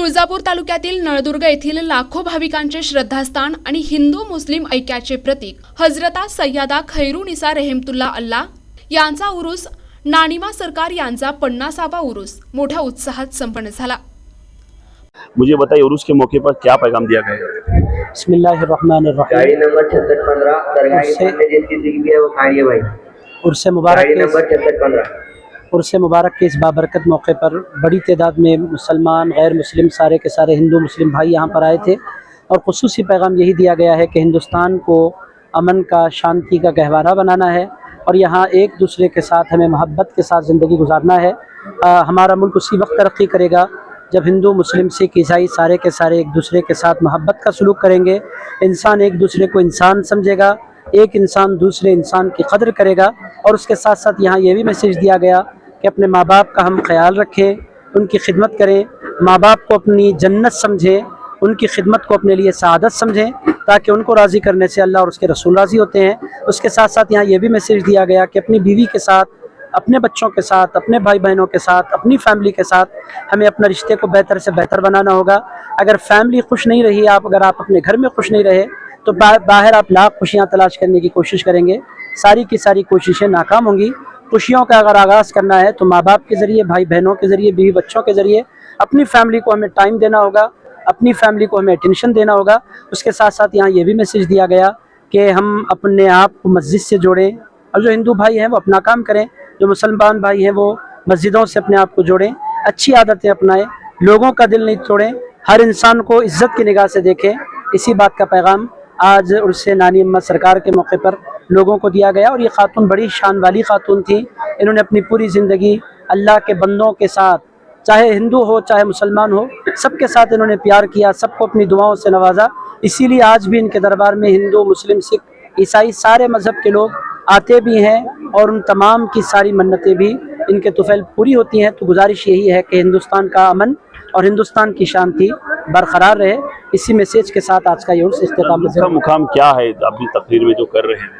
तुळजापूर तालुक्यातील नळदुर्ग येथील लाखो भाविकांचे श्रद्धास्थान आणि हिंदू मुस्लिम ऐक्याचे प्रतीक हजरता सय्यदा खैरुनिसा रेहमतुल्लाह अल्लाह यांचा उरूस नानिमा सरकार यांचा 50वा उरूस मोठ्या उत्साहात संपन्न झाला। मुझे बताइए उरूस के मौके पर क्या पैगाम दिया गया? बिस्मिल्लाहिर्रहमानिर्रहीम। गाड़ी नंबर 6615 दरगाही सामने जिसकी जिंदगी है वो खाइए भाई। उर्से मुबारक गाड़ी नंबर 6615 उर्से मुबारक के इस बाबरकत मौके पर बड़ी तादाद में मुसलमान गैर मुस्लिम सारे के सारे हिंदू मुस्लिम भाई यहाँ पर आए थे और ख़ुसूसी पैगाम यही दिया गया है कि हिंदुस्तान को अमन का शांति का गहवारा बनाना है और यहाँ एक दूसरे के साथ हमें मोहब्बत के साथ ज़िंदगी गुजारना है। हमारा मुल्क उसी वक्त तरक्की करेगा जब हिंदू मुस्लिम सिख ईसाई सारे के सारे एक दूसरे के साथ मोहब्बत का सलूक करेंगे। इंसान एक दूसरे को इंसान समझेगा, एक इंसान दूसरे इंसान की कदर करेगा। और उसके साथ साथ यहाँ ये भी मैसेज दिया गया कि अपने माँ बाप का हम ख्याल रखें, उनकी खिदमत करें, माँ बाप को अपनी जन्नत समझें, उनकी खिदमत को अपने लिए सआदत समझें ताकि उनको राज़ी करने से अल्लाह और उसके रसूल राज़ी होते हैं। उसके साथ साथ यहाँ ये भी मैसेज दिया गया कि अपनी बीवी के साथ, अपने बच्चों के साथ, अपने भाई बहनों के साथ, अपनी फैमिली के साथ हमें अपने रिश्ते को बेहतर से बेहतर बनाना होगा। अगर फैमिली खुश नहीं रही, अगर आप अपने घर में खुश नहीं रहे तो बाहर आप लाख खुशियाँ तलाश करने की कोशिश करेंगे, सारी की सारी कोशिशें नाकाम होंगी। खुशियों का अगर आगाज़ करना है तो माँ बाप के ज़रिए, भाई बहनों के ज़रिए, बीवी बच्चों के ज़रिए अपनी फैमिली को हमें टाइम देना होगा, अपनी फैमिली को हमें अटेंशन देना होगा। उसके साथ साथ यहाँ ये भी मैसेज दिया गया कि हम अपने आप को मस्जिद से जोड़ें और जो हिंदू भाई हैं वो अपना काम करें, जो मुसलमान भाई हैं वो मस्जिदों से अपने आप को जोड़ें, अच्छी आदतें अपनाएं, लोगों का दिल नहीं तोड़ें, हर इंसान को इज़्ज़त की निगाह से देखें। इसी बात का पैगाम आज उर्से नानी अम्मा सरकार के मौके पर लोगों को दिया गया। और ये खातून बड़ी शान वाली खातून थी, इन्होंने अपनी पूरी ज़िंदगी अल्लाह के बंदों के साथ, चाहे हिंदू हो चाहे मुसलमान हो, सबके साथ इन्होंने प्यार किया, सबको अपनी दुआओं से नवाजा। इसीलिए आज भी इनके दरबार में हिंदू मुस्लिम सिख ईसाई सारे मज़हब के लोग आते भी हैं और उन तमाम की सारी मन्नतें भी इनके तुफैल पूरी होती हैं। तो गुजारिश यही है कि हिंदुस्तान का अमन और हिंदुस्तान की शांति बरकरार रहे। इसी मैसेज के साथ आज का ये उर्स इख्तिताम इसका मुकाम क्या है अपनी तकरीर में जो कर रहे हैं?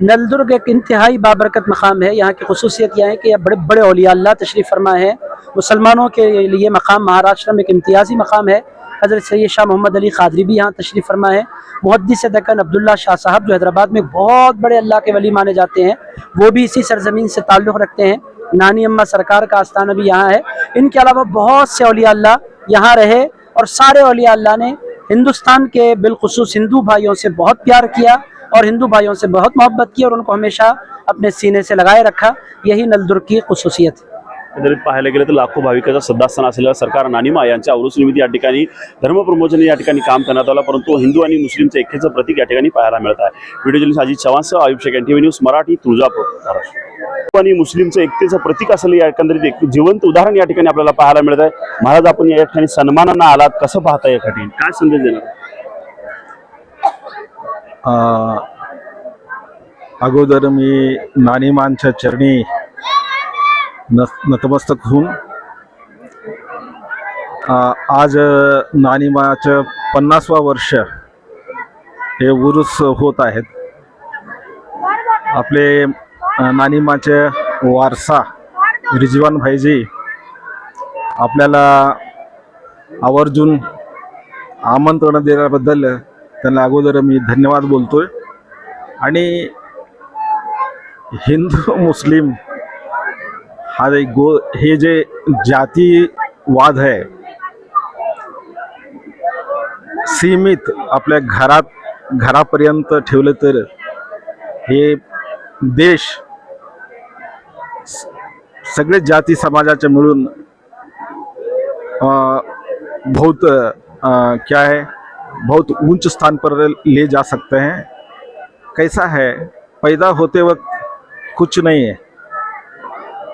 नलदुर्ग एक इंतहाई बाबरकत मकाम है। यहाँ की खसूसियत यह है कि यह बड़े बड़े औलिया अल्लाह तशरीफ़ फरमा है। मुसलमानों के लिए मकाम महाराष्ट्र में एक इम्तियाज़ी मकाम है। हज़रत सैयद शाह मोहम्मद अली क़ादरी भी यहाँ तशरीफ़ फरमा है। मुहद्दिस दक्कन अब्दुल्ला शाह साहब जो हैदराबाद में बहुत बड़े अल्लाह के वली माने जाते हैं, वो भी इसी सरजमीन से ताल्लुक़ रखते हैं। नानी अम्मा सरकार का आस्थाना भी यहाँ है। इनके अलावा बहुत से औलिया अल्लाह यहाँ रहे और सारे औलिया अल्लाह ने हिंदुस्तान के बिलखुसूस हिंदू भाइयों से बहुत प्यार किया और हिंदू भाइयों से बहुत मोहब्बत की और उनको हमेशा अपने सीने से लगाए रखा। यही नलदुर्ग की खुसूसियत है। एकंदरीत पाहायला गेलं तर लाखो भाविकांचा श्रद्धास्थान असलेल्या सरकार नानिमा यांच्या उरूस निमित्त या ठिकाणी धर्मप्रमोचन या ठिकाणी काम करण्यात आलं, परंतु हिंदू आणि मुस्लिमच्या ऐक्याचं प्रतीक या ठिकाणी पाहायला मिळत आहे। व्हिडिओ जर्नलिस्ट अजित चव्हाणसह आयुब शेख, NTV न्यूज मराठी, तुळजापूर, महाराष्ट्र। हिंदू आणि मुस्लिमचं ऐक्यतेचं प्रतीक असलेलं या एकंदरीत एक जिवंत उदाहरण या ठिकाणी आपल्याला पाहायला मिळत आहे। महाराज, आपण या ठिकाणी सन्मानानं आलात, कसं पाहता या ठिकाणी, काय संदेश देणार? अगोदर मी नानीमांच्या चरणी नतमस्तक होऊन आज नानीमाचं 50वा वर्ष हे उरूस होत आहेत। आपले नानीमाचे वारसा रिजवान भाईजी आपल्याला आवर्जून आमंत्रण दिल्याबद्दल त्यांना अगोदर मी धन्यवाद बोलतोय। आणि हिंदू मुस्लिम हा हे जे जातीवाद है सीमित आपल्या घरापर्यंत ठेवले तर हे देश सगळे जाती समाजाचे मिळून बहुत क्या है बहुत ऊंच स्थान पर ले जा सकते हैं। कैसा है, पैदा होते वक्त कुछ नहीं है,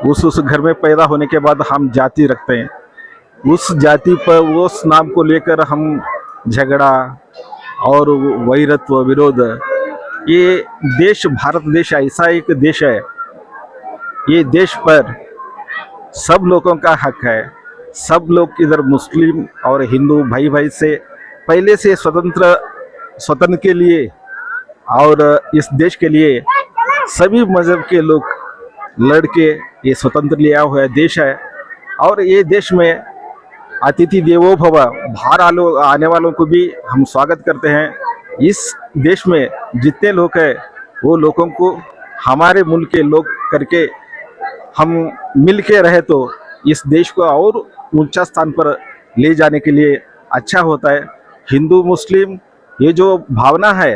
उस घर में पैदा होने के बाद हम जाति रखते हैं, उस जाति पर उस नाम को लेकर हम झगड़ा और वैरत्व विरोध। ये देश, भारत देश ऐसा एक देश है, ये देश पर सब लोगों का हक है। सब लोग इधर मुस्लिम और हिंदू भाई भाई से पहले से स्वतंत्र के लिए और इस देश के लिए सभी मज़हब के लोग लड़ के ये स्वतंत्र लिया हुआ देश है। और ये देश में अतिथि देवो भव, बाहर आने वालों को भी हम स्वागत करते हैं। इस देश में जितने लोग हैं वो लोगों को हमारे मुल्क के लोग करके हम मिल के रहे तो इस देश को और ऊंचा स्थान पर ले जाने के लिए अच्छा होता है। हिंदू मुस्लिम ये जो भावना है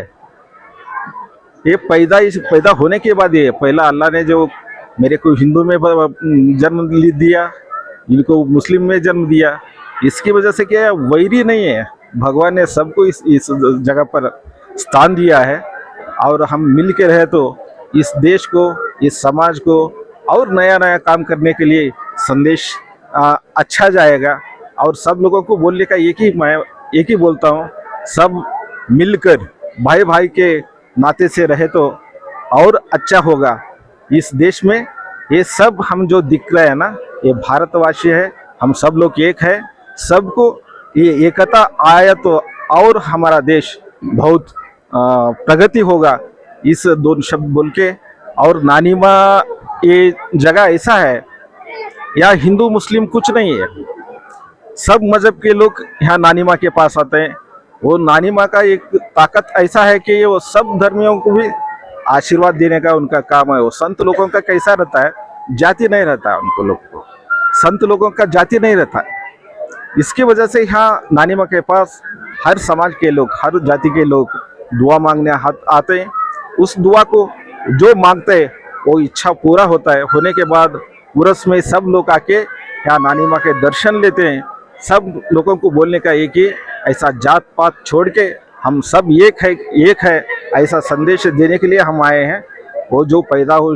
ये पैदा होने के बाद, ये पहला अल्लाह ने जो मेरे को हिंदू में जन्म दिया, इनको मुस्लिम में जन्म दिया, इसकी वजह से क्या है, वैरी नहीं है। भगवान ने सबको इस जगह पर स्थान दिया है और हम मिल के रहे तो इस देश को, इस समाज को और नया नया काम करने के लिए संदेश अच्छा जाएगा। और सब लोगों को बोलने का मैं एक ही बोलता हूँ, सब मिलकर भाई भाई के नाते से रहे तो और अच्छा होगा। इस देश में ये सब हम जो दिख रहे हैं ना, ये भारतवासी है, हम सब लोग एक है। सबको ये एकता आया तो और हमारा देश बहुत प्रगति होगा। इस दो शब्द बोल के, और नानीमा ये जगह ऐसा है, यहाँ हिंदू मुस्लिम कुछ नहीं है, सब मजहब के लोग यहाँ नानीमा के पास आते हैं। वो नानीमा का एक ताकत ऐसा है कि वो सब धर्मियों को भी आशीर्वाद देने का उनका काम है। वो संत लोगों का कैसा रहता है, जाति नहीं रहता है, उनको लोग को संत लोगों का जाति नहीं रहता है। इसकी वजह से यहाँ नानीमा के पास हर समाज के लोग, हर जाति के लोग दुआ मांगने आते हैं। उस दुआ को जो मांगते हैं वो इच्छा पूरा होता है। होने के बाद उर्स में सब लोग आके यहाँ नानीमा के दर्शन लेते हैं। सब लोगों को बोलने का एक ही, ऐसा जात पात छोड़ के हम सब एक है ऐसा संदेश देने के लिए हम आए हैं। वो जो पैदा हो,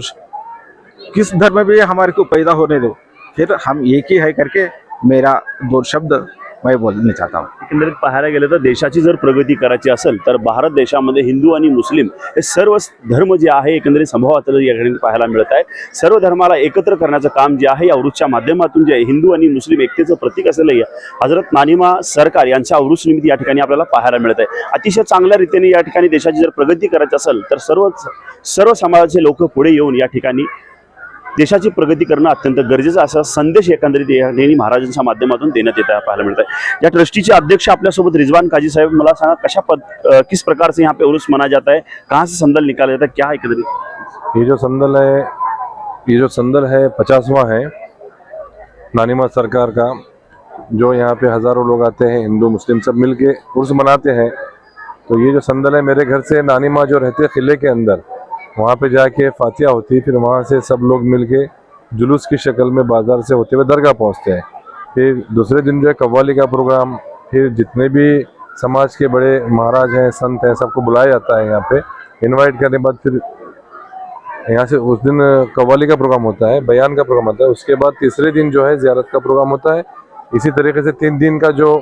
किस धर्म में हमारे को पैदा होने दो, फिर हम एक ही है करके मेरा दो शब्द मैं बोलणे चाहता हूँ. एकंदरीत पाहायला गेलं तर देशाची जर प्रगती करायची असेल तर भारत देशामध्ये हिंदू आणि मुस्लिम हे सर्व धर्म जे आहे एकंदरीत संभवात या ठिकाणी पाहायला मिळत आहे. सर्व धर्माला एकत्र करण्याचं काम जे आहे या उरुसच्या माध्यमातून जे हिंदू आणि मुस्लिम एकतेचं प्रतीक असलेलं हजरत नानिमा सरकार यांच्या उरुस निमित्त या ठिकाणी आपल्याला पाहायला मिळत आहे. अतिशय चांगल्या रीतीने या ठिकाणी देशाची जर प्रगती करायची असेल तर सर्व समाजाचे लोक पुढे येऊन या ठिकाणी देशाची प्रगती करणं अत्यंत गरजेचं असा संदेश एकंदरीत या ठिकाणी महाराजांच्या माध्यमातून देण्यात येत आहे पाहायला मिळत आहे. या ट्रस्टीचे अध्यक्ष आपल्यासोबत रिजवान काजी साहब, मला सांगा किस प्रकार से यहाँ पे उर्स मनाया जाता है, कहाँ से संदल निकाला जाता है, क्या है एकंदरीत? ये जो संदल है 50वां है नानिमा सरकार का, जो यहाँ पे हज़ारों लोग आते हैं, हिंदू मुस्लिम सब मिल के उर्स मनाते हैं. तो ये जो संदल है, मेरे घर से नानिमा जो रहते हैं किले के अंदर, वहाँ पे जाके फातिहा होती, फिर वहाँ से सब लोग मिलके जुलूस की शक्ल में बाज़ार से होते हुए दरगाह पहुँचते हैं. फिर दूसरे दिन जो है कव्वाली का प्रोग्राम, फिर जितने भी समाज के बड़े महाराज हैं, संत हैं, सबको बुलाया जाता है यहाँ पे. इनवाइट करने के बाद फिर यहाँ से उस दिन कव्वाली का प्रोग्राम होता है, बयान का प्रोग्राम होता है. उसके बाद तीसरे दिन जो है ज़ियारत का प्रोग्राम होता है. इसी तरीके से 3 दिन का जो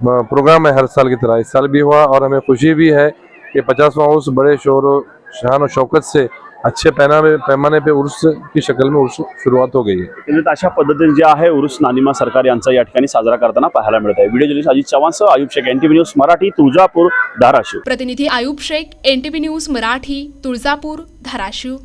प्रोग्राम है हर साल की तरह इस साल भी हुआ. और हमें खुशी भी है कि 50वां उर्स बड़े शोर शान और शौकत से अच्छे पैमाने पे उर्स की शक्ल में उर्स शुरुआत हो गई है. एकंदरीत अशा पद्धतीने जे आहे उर्स नानिमा सरकार यांचा या ठिकाणी साजरा करताना पाहायला मिळत आहे. व्हिडिओ जर्नलिस्ट अजित चव्हाणसह आयुब शेख, एनटीव्ही न्यूज मराठी, तुळजापूर, धाराशिव. प्रतिनिधी आयुब शेख, एनटीव्ही न्यूज मराठी, तुळजापूर, धाराशिव.